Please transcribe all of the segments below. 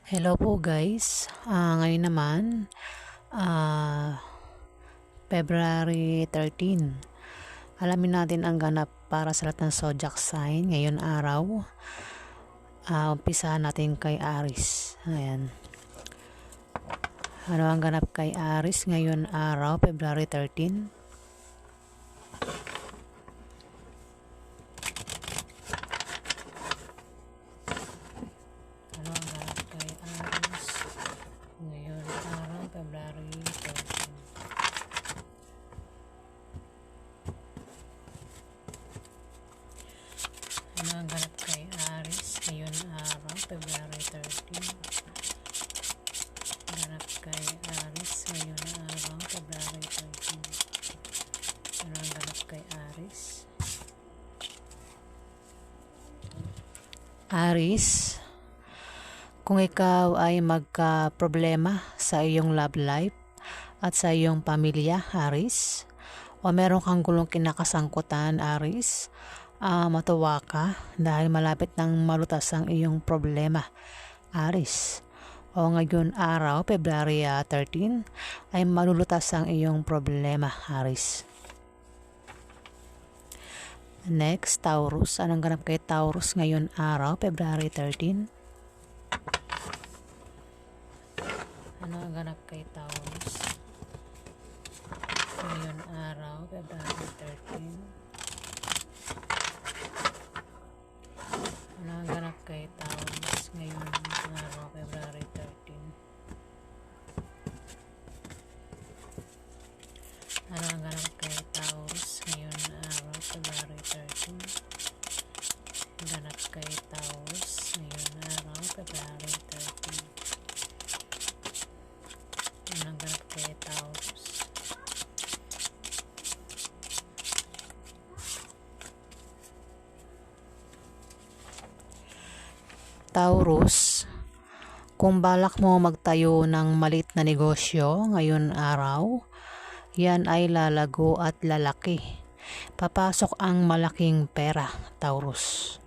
Hello po guys. Ngayon naman, ah, February 13. Alamin natin ang ganap para sa lahat ng zodiac sign ngayon araw. Umpisahan natin kay Aries. Ayan. Ano ang ganap kay Aries ngayon araw, February 13? Ano ang ganap kay Aries ngayon araw, February 13? Ano ang ganap kay Aries ngayon araw, February 13? Ganap kay Aries ngayon araw, February 13. Ano ang ganap kay Aries? Aries, kung ikaw ay magka-problema sa iyong love life at sa iyong pamilya, Aries, o meron kang gulong kinakasangkutan, Aries, matuwa ka dahil malapit nang malutas ang iyong problema, Aries. O ngayon araw, February 13, ay malulutas ang iyong problema, Aries. Next, Taurus. Anong ganap kay Taurus ngayon araw, February 13? Ano ang ganap kay Taurus ngayon araw, February 13? Ano ang ganap kay Taurus ngayon araw, February 13? Ano ang ganap kay Taurus ngayon araw, February 13? Ganap kay Taurus ngayon araw, February 13. Ano ang ganap kay Taurus? Taurus, kung balak mo magtayo ng malit na negosyo ngayon araw, yan ay lalago at lalaki. Papasok ang malaking pera, Taurus.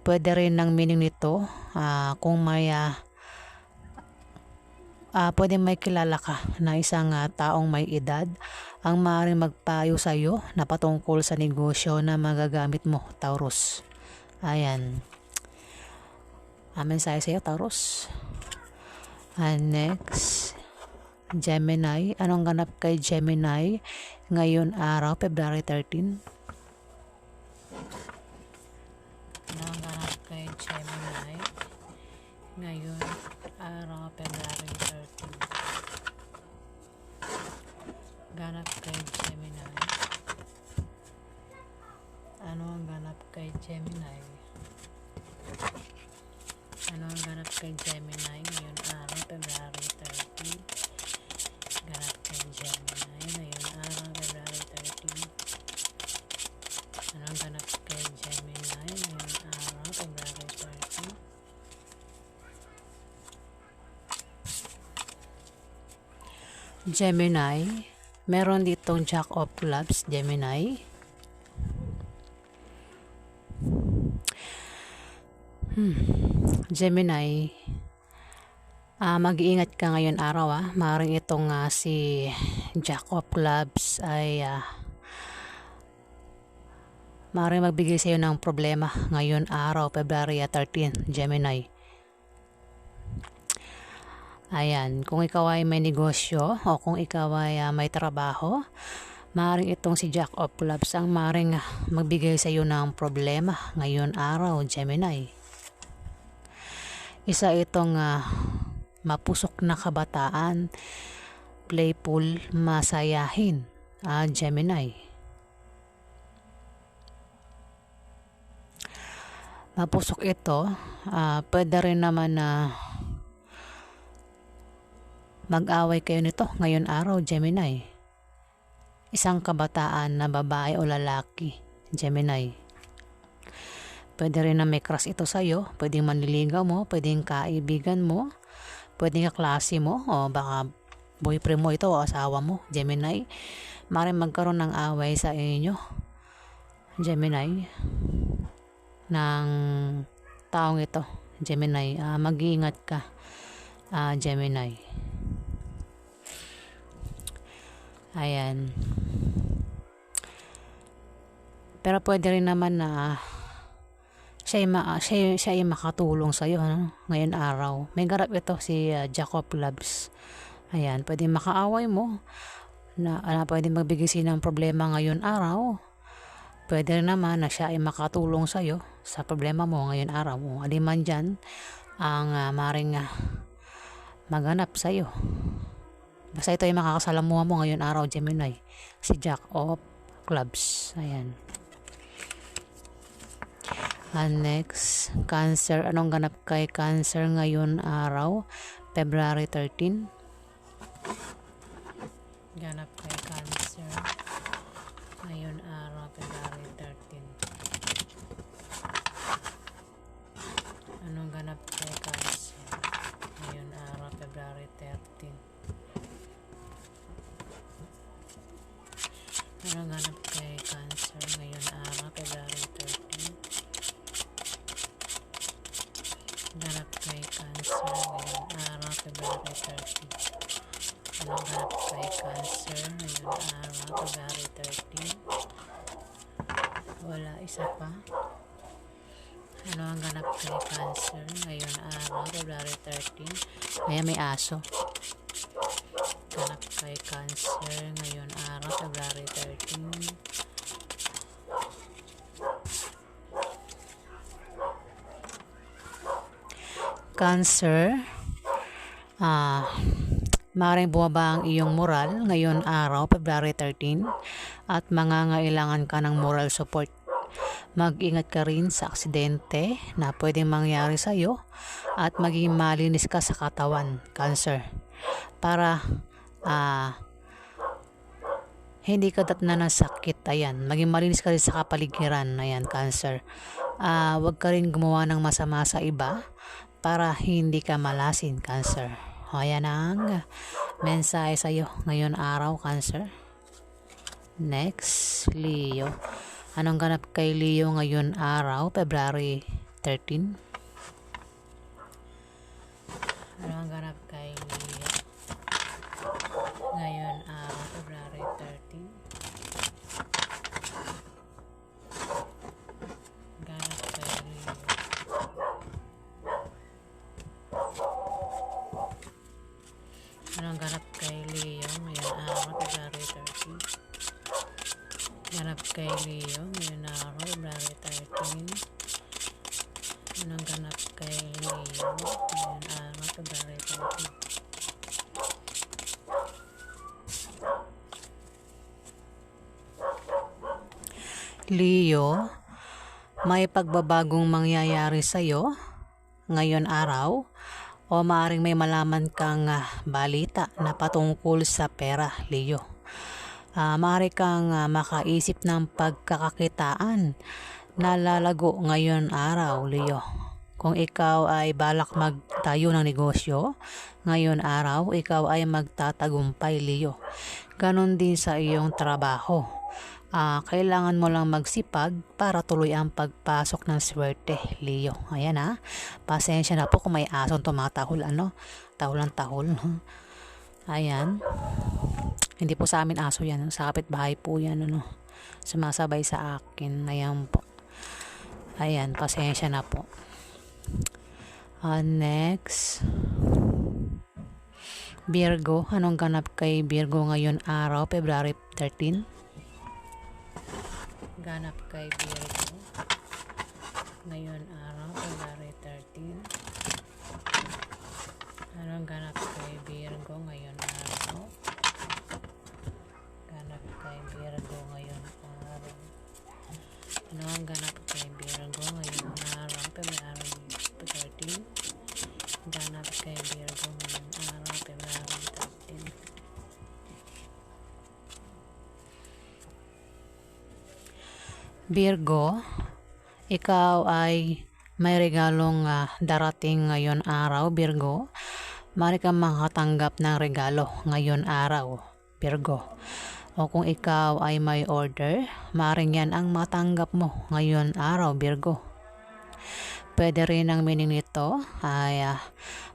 Pwede rin ng meaning nito kung may pwede may kilala ka na isang taong may edad ang maaaring magpayo sa iyo na patungkol sa negosyo na magagamit mo, Taurus. Ayan. Mensahe sa iyo, Taurus. Next, Gemini. Anong ganap kay Gemini ngayon araw, February 13? Anong ganap kay Gemini ngayon araw, February 13? Ganap kay Gemini. Ano ang ganap kay Gemini? Ano ang ganap kay Gemini ngayon araw, February 13? Ganap kay Gemini ngayon araw, February 13. Ano ang ganap kay Gemini ngayon araw, February 13? Gemini, meron ditong Jack of Clubs, Gemini. Gemini, mag-iingat ka ngayon araw. Maaaring itong si Jack of Clubs ay maaaring magbigay sa iyo ng problema ngayon araw, February 13, Gemini. Ayan, kung ikaw ay may negosyo o kung ikaw ay may trabaho, maaaring itong si Jack of Clubs ang maaaring magbigay sa iyo ng problema ngayon araw, Gemini. Isa itong mapusok na kabataan, playful, masayahin, Gemini. Mapusok ito, pwede rin naman na mag-away kayo nito ngayon araw, Gemini. Isang kabataan na babae o lalaki, Gemini. Pwede rin na may crush ito sa'yo, pwedeng manliligaw mo, pwedeng kaibigan mo, pwedeng kaklase mo, o baka boyfriend mo ito o asawa mo, Gemini. Maaaring magkaroon ng away sa inyo, Gemini, ng taong ito, Gemini. Mag-iingat ka, Gemini. Ayan. Pero pwede rin naman na siya ay makatulong sa'yo, ano? Ngayon araw. May garap ito si Jack of Clubs. Ayan, pwede makaaway mo na pwede magbigay siya ng problema ngayon araw. Pwede rin naman na siya ay makatulong sa'yo sa problema mo ngayon araw. Alin man dyan ang maring maganap sa'yo. Basta ito ay makakasalamuha mo ngayon araw, Gemini. Si Jack of Clubs. Ayan. And next, Cancer. Anong ganap kay Cancer ngayon araw? February 13. Ganap kay Cancer ngayon araw, February 13. Anong ganap kay Cancer ngayon araw, February 13? Anong ganap kay Cancer ngayon araw, February 13? Ganap kay Cancer ngayon araw, February 13. Anong ganap kay Cancer ngayon araw, February 13? Wala, isa pa. Ano ang ganap kay Cancer ngayon araw, February 13? May aso. Ganap kay Cancer ngayon araw, February 13. Cancer, maaaring bumaba ang iyong moral ngayon araw, February 13, at mangangailangan ka ng moral support. Mag-ingat ka rin sa aksidente na pwedeng mangyari sa iyo at maging malinis ka sa katawan, Cancer, para hindi ka datnan ng sakit. Ayan, maging malinis ka rin sa kapaligiran. Ayan, Cancer. Huwag ka rin gumawa ng masama sa iba para hindi ka malasin, Cancer. Ayan ang mensahe sa iyo ngayon araw, Cancer. Next, Leo. Anong ganap kay Leo ngayon araw, February 13? Anong ganap kay Leo ngayon araw, February 13? Ganap kay Leo. Anong ganap kay Leo ngayon araw, February 13? Ganap kay Leo ngayon araw, February 13. Anong ganap kay Leo ngayon araw, February 13? Leo, may pagbabagong mangyayari sa iyo ngayon araw, o maaaring may malaman kang balita na patungkol sa pera, Leo. Maaari kang makaisip ng pagkakakitaan na lalago ngayon araw, Leo. Kung ikaw ay balak magtayo ng negosyo, ngayon araw, ikaw ay magtatagumpay, Leo. Ganon din sa iyong trabaho. Kailangan mo lang magsipag para tuloy ang pagpasok ng swerte, Leo. Ayan pasensya na po kung may asong tumatahol, tahol ng tahol. Ayan. Hindi po sa amin aso yan, sa kapitbahay po yan, sumasabay sa akin. Ayan po. Ayan, pasensya na po. Next, Virgo. Anong ganap kay Virgo ngayon araw, February 13? Ganap kay Virgo ngayon araw, February 13. Anong ganap kay Virgo ngayon araw? Ganap kay Virgo ngayon araw. Ano ang ganap kay Virgo ngayon araw, February 13? Ganap kay Virgo ngayon araw, February 13. Virgo, ikaw ay may regalong darating ngayon araw, Virgo. Maaari kang makatanggap ng regalo ngayon araw, Virgo. O kung ikaw ay may order, maaaring yan ang matanggap mo ngayon araw, Virgo. Pwede rin ang meaning nito ay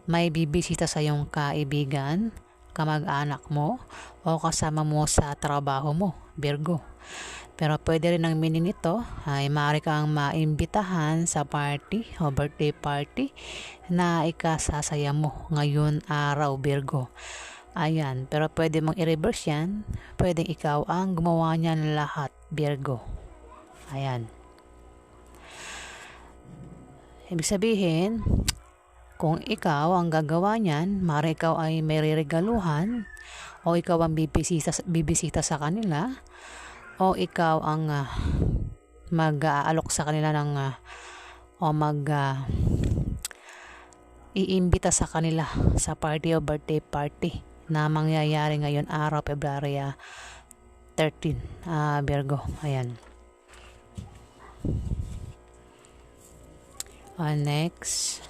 may bibisita sa iyong kaibigan, kamag-anak mo, o kasama mo sa trabaho mo, Virgo. Pero pwede rin ang meaning nito ay maaari kang maimbitahan sa party o birthday party na ikasasaya mo ngayon araw, Virgo. Ayan, pero pwede mong i-reverse yan. Pwede ikaw ang gumawa niyan lahat, Virgo. Ayan. Ibig sabihin, kung ikaw ang gagawa niyan, maaari ikaw ay may regaluhan o ikaw ang bibisita sa kanila o ikaw ang mag-aalok sa kanila ng o iimbita sa kanila sa party o birthday party na mangyayari ngayon araw, February 13, Virgo. Ayan. Next,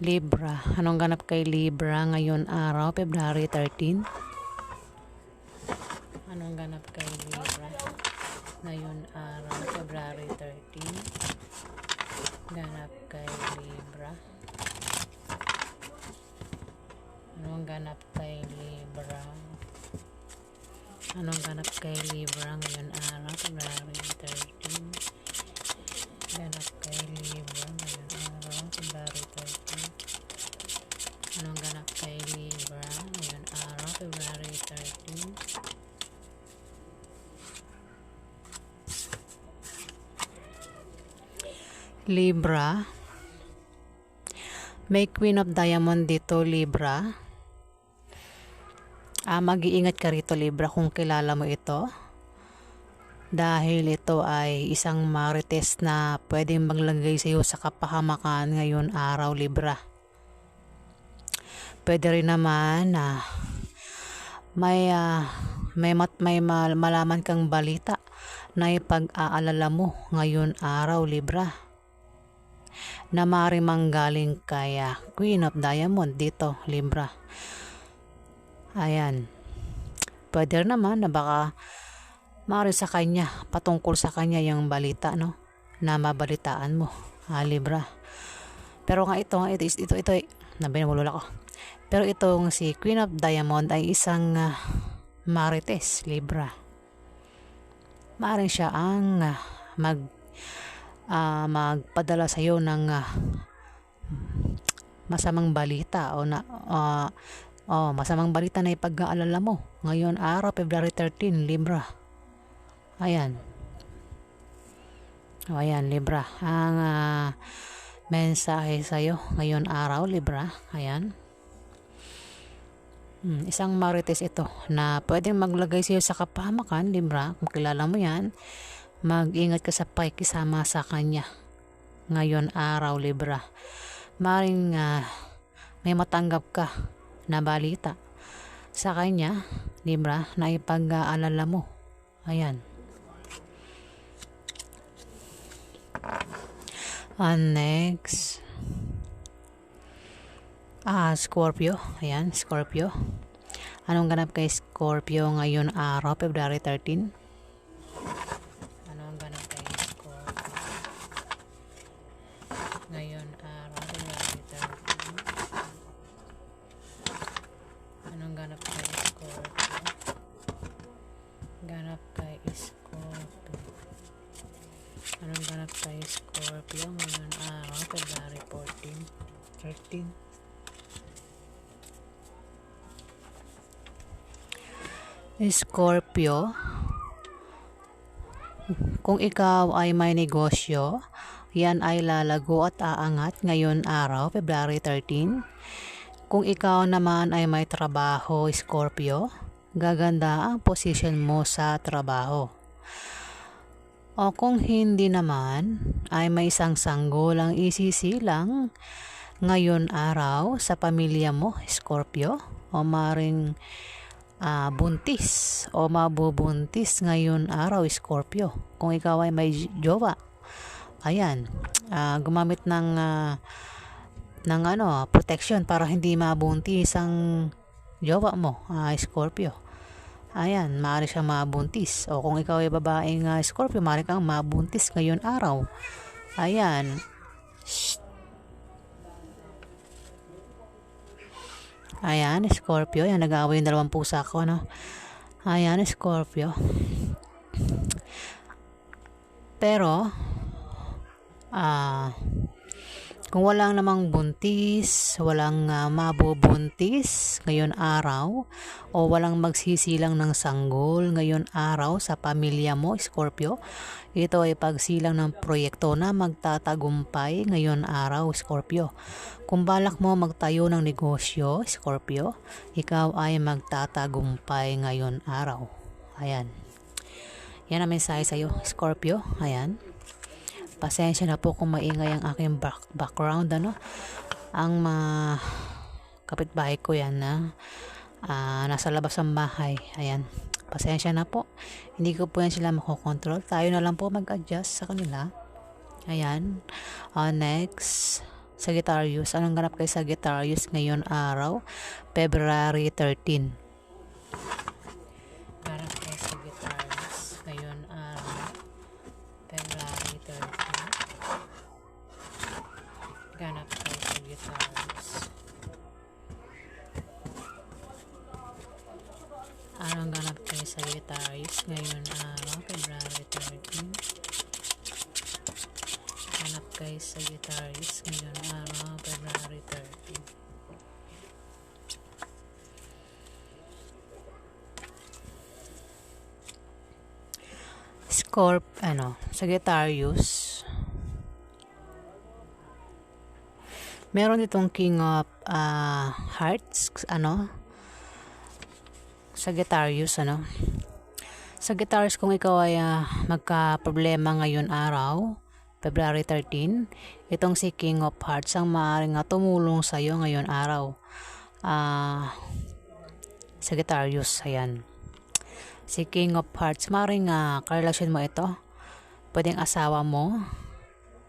Libra. Anong ganap kay Libra ngayon araw, February 13? Anong ganap kay Libra ngayon araw, February 13? Ganap kay Libra. Anong ganap kay Libra? Anong ganap kay Libra ngayon araw, February 13? Ganap kay Libra ngayon araw, February 13. Anong ganap kay Libra ngayon araw, February 13? Libra. May Queen of Diamond dito, Libra. Mag-iingat ka rito, Libra, kung kilala mo ito. Dahil ito ay isang marites na pwedeng maglagay sa iyo sa kapahamakan ngayon araw, Libra. Pwede rin naman may malaman kang balita na ipag-aalala mo ngayon araw, Libra, na maaaring manggaling kay Queen of Diamond dito, Libra. Ayan. Pwede rin naman na baka maaari sa kanya, patungkol sa kanya yung balita, no, na mabalitaan mo, Libra. Pero nga ito nabinulula ko. Pero itong si Queen of Diamond ay isang marites, Libra. Maaaring siya ang magpadala sa iyo ng masamang balita o masamang balita na ipag-aalala mo ngayon araw, February 13, Libra. Ayan. Ayan, Libra. Ang mensahe sa'yo ngayon araw, Libra. Ayan. Isang marites ito na pwedeng maglagay sa'yo sa kapahamakan, Libra. Kung kilala mo yan, mag-ingat ka sa pakikisama sa kanya ngayon araw, Libra. Maring may matanggap ka na balita sa kanya, Libra, na ipag-aalala mo. Ayan. Next, Scorpio. Ayan, Scorpio. Anong ganap kay Scorpio ngayon araw, February 13? Anong ganap kay Scorpio ngayon araw, February 13? Anong ganap kay Scorpio? Ganap kay Scorpio. Anong ganap kay Scorpio ngayon araw, February 13? Scorpio, kung ikaw ay may negosyo, yan ay lalago at aangat ngayon araw, February 13. Kung ikaw naman ay may trabaho, Scorpio, gaganda ang position mo sa trabaho. O kung hindi naman, ay may isang sanggol ang isisilang ngayon araw sa pamilya mo, Scorpio, o maring buntis o mabubuntis ngayon araw, Scorpio. Kung ikaw ay may jowa, ayan, gumamit ng protection para hindi mabuntis ang jowa mo, Scorpio. Ayan, maaari siyang mabuntis. O kung ikaw ay babaeng Scorpio, maaari kang mabuntis ngayon araw. Ayan. Shh. Ayan, Scorpio. Ayan, nag-aaway yung dalawang pusa ko, no? Ayan, Scorpio. Pero, kung walang namang buntis, walang mabubuntis ngayon araw, o walang magsisilang ng sanggol ngayon araw sa pamilya mo, Scorpio, ito ay pagsilang ng proyekto na magtatagumpay ngayon araw, Scorpio. Kung balak mo magtayo ng negosyo, Scorpio, ikaw ay magtatagumpay ngayon araw. Ayan. Yan ang mensahe sa'yo, Scorpio. Ayan. Pasensya na po kung maingay ang aking background, ano. Ang kapitbahay ko yan na nasa labas ng bahay. Ayan. Pasensya na po. Hindi ko po yan sila makokontrol. Tayo na lang po mag-adjust sa kanila. Ayan. Next, Sagittarius. Anong ganap kay Sagittarius ngayon araw? February 13. Ganap kay Sagittarius ngayon araw. February 13. Ganap kay Sagittarius. Anong ganap kay Sagittarius ngayon araw, February 13? Ganap kay Sagittarius ngayon araw, February 13. Sagittarius. Meron itong King of Hearts, Sagittarius, Sagittarius, kung ikaw ay magka-problema ngayon araw, February 13, itong si King of Hearts ang maaaring tumulong sa iyo ngayon araw. Sagittarius, ayan. Si King of Hearts, maaaring karelasyon mo ito. Pwedeng asawa mo,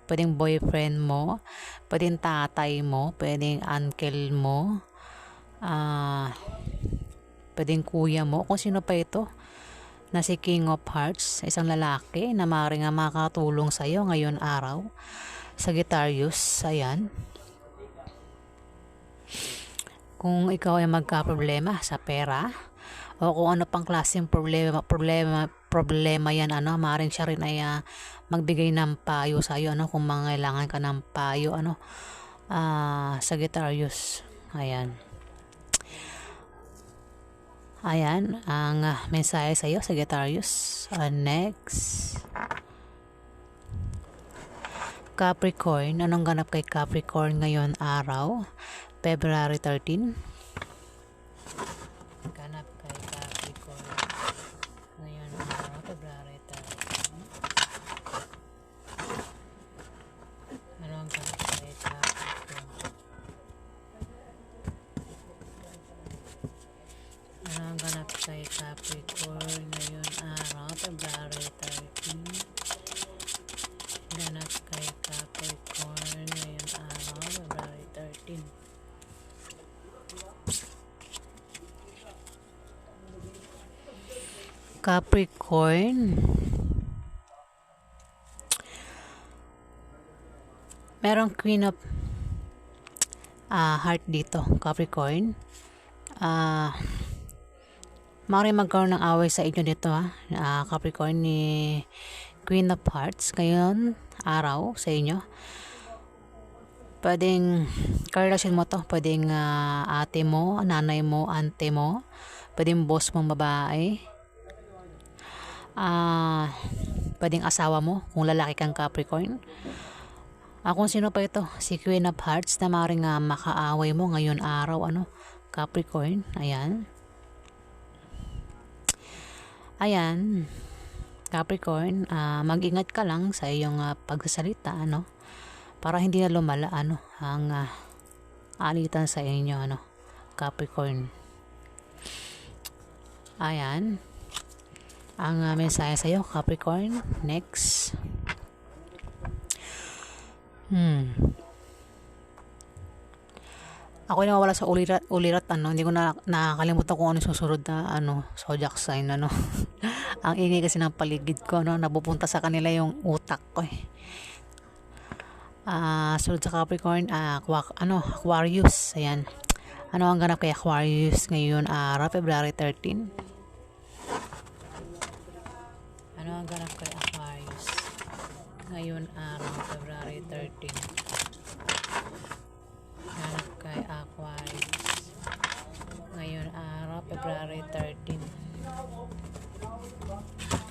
pwedeng boyfriend mo, pwedeng tatay mo, pwedeng uncle mo, pwedeng kuya mo, kung sino pa ito na si King of Hearts, isang lalaki na maaaring makatulong sa iyo ngayon araw, Sagittarius. Ayan. Kung ikaw ay magka-problema sa pera, o kung ano pang klaseng problema yan, maaaring siya rin ay magbigay ng payo sa iyo, kung mangailangan ka ng payo, Sagittarius. Ayan. Ayan ang mensahe sa iyo, Sagittarius. Next, Capricorn. Anong ganap kay Capricorn ngayon araw, February 13? Ganap kay Capricorn ngayon araw, February 13. Anong ganap kay Capricorn? Anong ganap kay Capricorn ngayon araw, February 13? Ganap kay Capricorn ngayon araw, February 13. Capricorn, merong Queen of Heart dito, Capricorn. Maaaring magkaroon ng away sa inyo dito, Capricorn, ni Queen of Hearts ngayon araw sa inyo. Pwedeng karelasyon mo to, pwedeng ate mo, nanay mo, ante mo, pwedeng boss mong babae, pwedeng asawa mo kung lalaki kang Capricorn. Kung sino pa ito, si Queen of Hearts na maaaring makaaway mo ngayon araw, Capricorn. Ayan. Ayan, Capricorn, mag-ingat ka lang sa iyong pagsasalita, para hindi na lumala ang alitan sa inyo, Capricorn. Ayan ang mensahe sa iyo, Capricorn. Next, ako yung nawawala sa ulirat, hindi ko na nakakalimutan kung ano susunod na zodiac sign, ang ingay kasi ng paligid ko, napupunta sa kanila yung utak ko, Sunod sa Capricorn, Aquarius. Ayan. Ano ang ganap kay Aquarius ngayon araw, February 13? Ano ang ganap kay Aquarius ngayon araw, February 13? Ganap kay Aquarius ngayon araw, February 13.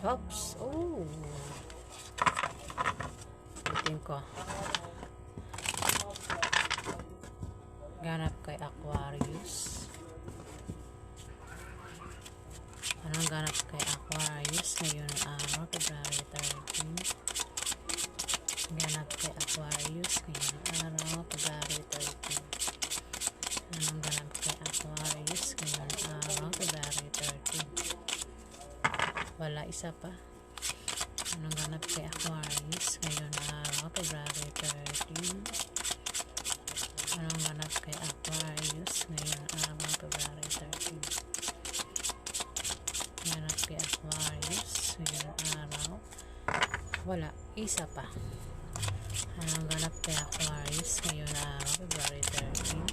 Oops! Oh! Ulitin ko. Ganap kay Aquarius. Anong ganap kay Aquarius ngayon araw, February 13? Ganap kay Aquarius ngayon araw, February 13. Anong ganap kay Aquarius ngayon araw, February 13? Wala, isa pa. Anong ganap kay Aquarius ngayon araw, February 13? Anong ganap kay Aquarius ngayon araw, February 13? Ganap kay Aquarius ngayon araw. Wala, isa pa. Anong ganap kay Aquarius ngayon araw, February 13?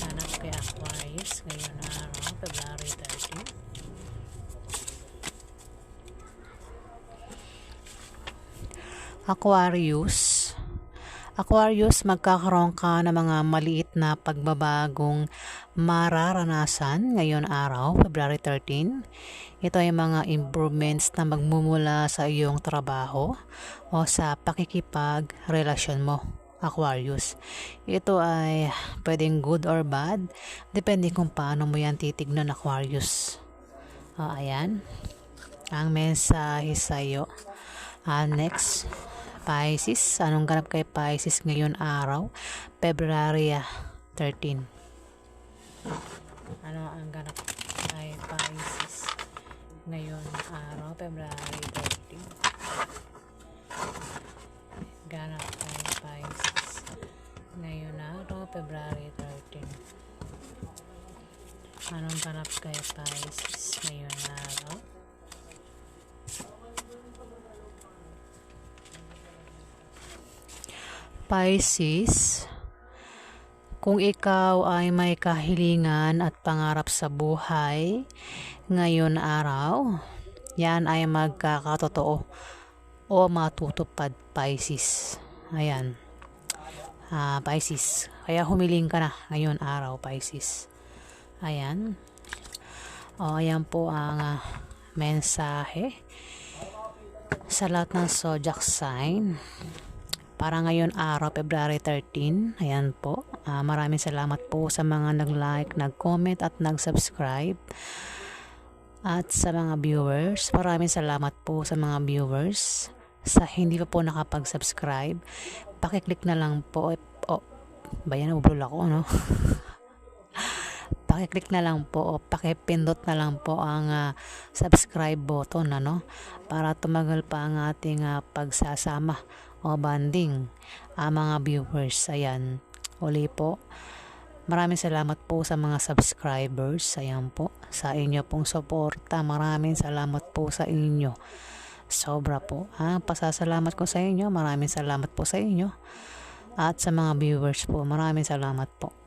Ganap kay Aquarius ngayon araw, February 13? Aquarius, magkakaroon ka ng mga maliit na pagbabagong mararanasan ngayon araw, February 13. Ito ay mga improvements na magmumula sa iyong trabaho o sa pakikipag-relasyon mo, Aquarius. Ito ay pwedeng good or bad, depende kung paano mo yan titignan, Aquarius. Ayan, ang mensahe sa iyo. Next, Pisces. Anong ganap kay Pisces ngayon araw, February 13? Ano ang ganap kay Pisces ngayon araw, February 13? Ganap kay Pisces ngayon araw, February 13. Anong ganap kay Pisces ngayon araw? Pisces, kung ikaw ay may kahilingan at pangarap sa buhay ngayon araw, yan ay magkakatotoo o matutupad, Pisces. Ayan, Pisces, kaya humiling ka na ngayon araw, Pisces. Ayan, ayan po ang mensahe sa lahat ng zodiac sign para ngayon araw, February 13. Ayan po. Maraming salamat po sa mga nag-like, nag-comment at nag-subscribe. At sa mga viewers, maraming salamat po sa mga viewers. Sa hindi pa po nakapag-subscribe, pakiclick na lang po. Bayan, nabubulol ako, no? Pakiclick na lang po o pakipindot na lang po ang subscribe button, ano? Para tumagal pa ang ating pagsasama o banding mga viewers. Ayan, uli po, maraming salamat po sa mga subscribers. Ayan po, sa inyo pong suporta, maraming salamat po sa inyo, sobra po. Pasasalamat ko sa inyo, maraming salamat po sa inyo. At sa mga viewers po, maraming salamat po.